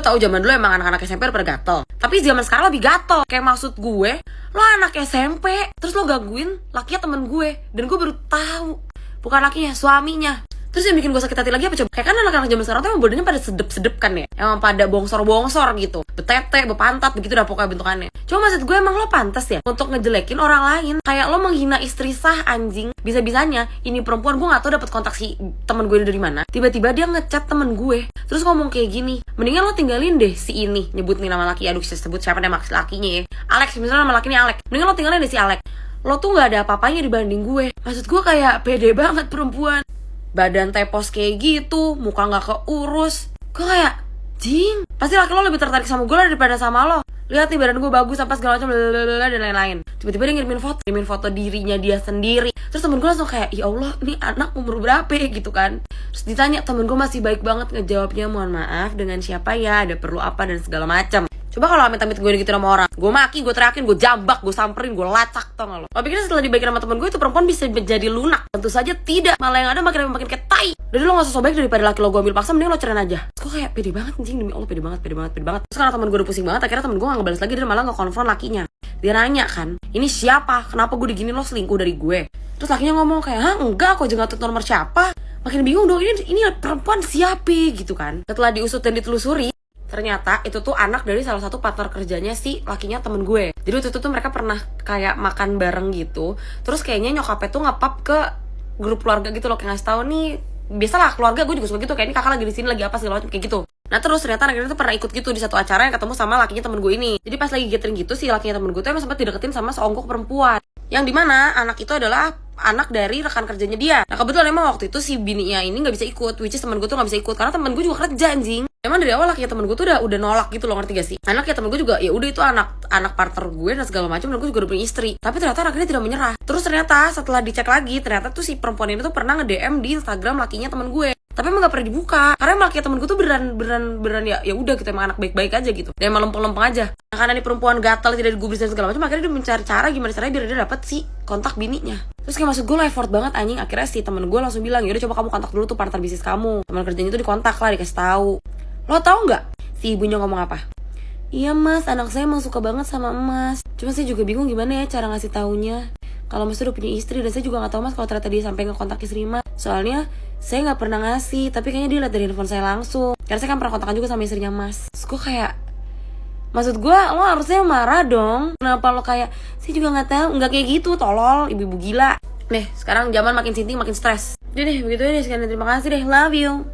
Gue tau zaman dulu emang anak-anak SMP udah pada gatel, tapi zaman sekarang lebih gatel. Kayak maksud gue, lo anak SMP terus lo gangguin lakinya temen gue, dan gue baru tahu bukan lakinya, suaminya. Terus yang bikin gue sakit hati lagi apa coba? Kayak kan anak-anak zaman sekarang tuh emang badannya pada sedep-sedep kan ya, emang pada bongsor-bongsor gitu, betete, bepantat, begitu dah pokoknya bentukannya. Cuma maksud gue, emang lo pantas ya untuk ngejelekin orang lain? Kayak lo menghina istri sah, anjing. Bisa-bisanya ini perempuan, gue gak tahu dapat kontak si temen gue dari mana, tiba-tiba dia ngechat temen gue terus ngomong kayak gini, mendingan lo tinggalin deh si ini, nyebut nih nama laki, aduh saya sebut siapa nama lakinya ya, Alex, misalnya nama lakinya Alex, mendingan lo tinggalin deh si Alex. Lo tuh gak ada apa-apanya dibanding gue. Maksud gue kayak pede banget perempuan, badan tepos kayak gitu, muka gak keurus. Gue kayak, jing, pasti laki lo lebih tertarik sama gue daripada sama lo. Lihat nih badan gue bagus apa segala macam dan lain-lain. Tiba-tiba dia ngirimin foto dirinya dia sendiri. Terus temen gue langsung kayak, ya Allah, ini anak umur berapa ya gitu kan. Terus ditanya, temen gue masih baik banget ngejawabnya, mohon maaf, dengan siapa ya, ada perlu apa dan segala macam. Coba kalau amit-amit gue gitu sama orang, gue maki, gue teriakin, gue jambak, gue samperin, gue lacak, tau gak lo? Lo pikir setelah dibaikin sama temen gue itu perempuan bisa menjadi lunak? Tentu saja tidak, malah yang ada makin kayak tai. Jadi lo gak usah sobek daripada laki lo gue ambil paksa, mending lo cerai aja. Terus gue kayak pede banget anjing, demi Allah pede banget. Terus karena temen gue udah pusing banget, akhirnya temen gue gak ngebales lagi, dia malah nge-confront lakinya. Dia nanya kan, ini siapa? Kenapa gue digini, lo selingkuh dari gue? Terus lakinya ngomong kayak, hah enggak, aku aja gak tahu nomor siapa. Makin bingung dong, ini perempuan siapa gitu kan. Setelah diusut dan ditelusuri, ternyata itu tuh anak dari salah satu partner kerjanya si lakinya temen gue. Jadi waktu itu tuh mereka pernah kayak makan bareng gitu. Terus kayaknya nyokapnya tuh nge-pub ke grup keluarga gitu loh, kayak ngasih tahu nih, biasalah keluarga gue juga suka gitu, kayak ini kakak lagi di sini lagi apa segala macam kayak gitu. Nah terus ternyata anak-anak tuh pernah ikut gitu di satu acara yang ketemu sama lakinya temen gue ini. Jadi pas lagi gathering gitu, si lakinya temen gue tuh emang sempat dideketin sama seonggok perempuan, yang dimana anak itu adalah anak dari rekan kerjanya dia. Nah kebetulan emang waktu itu si bininya ini gak bisa ikut, which is temen gue tuh gak bisa ikut karena temen gue juga kerja anjing. Emang dari awal lakinya temen gue tuh udah nolak gitu loh, ngerti gak sih? Anaknya temen gue juga ya udah itu anak partner gue dan segala macam, dan gue juga udah punya istri. Tapi ternyata anaknya tidak menyerah. Terus ternyata setelah dicek lagi, ternyata tuh si perempuan ini tuh pernah nge-DM di Instagram lakinya temen gue. Tapi emang gak pernah dibuka karena emang lakinya temen gue tuh beneran ya udah gitu, emang anak baik-baik aja gitu. Dia emang lempeng-lempeng aja. Nah, karena nih perempuan gatal, tidak digubris dan segala macam, akhirnya dia mencari cara gimana caranya biar dia dapat si kontak bininya. Terus kayak maksud gue lo effort banget anjing. Akhirnya si temen gue langsung bilang, yaudah coba kamu kontak dulu tuh partner bisnis kamu. Teman kerjanya tuh dikontak lah, dikasih tahu. Lo tau nggak si ibunya ngomong apa? Iya mas, anak saya emang suka banget sama emas. Cuma saya juga bingung gimana ya cara ngasih taunya. Kalau mas udah punya istri, dan saya juga nggak tahu mas kalau ternyata dia sampai ngekontak istri mas. Soalnya saya nggak pernah ngasih, tapi kayaknya dia lihat dari handphone saya langsung. Karena saya kan pernah kontakan juga sama istrinya mas. Terus gue kayak, maksud gue lo harusnya marah dong. Kenapa lo kayak, saya juga nggak tahu, nggak kayak gitu, tolol, ibu-ibu gila. Nih sekarang zaman makin sinting makin stres. Jadi deh begitu deh, sekian, terima kasih deh, love you.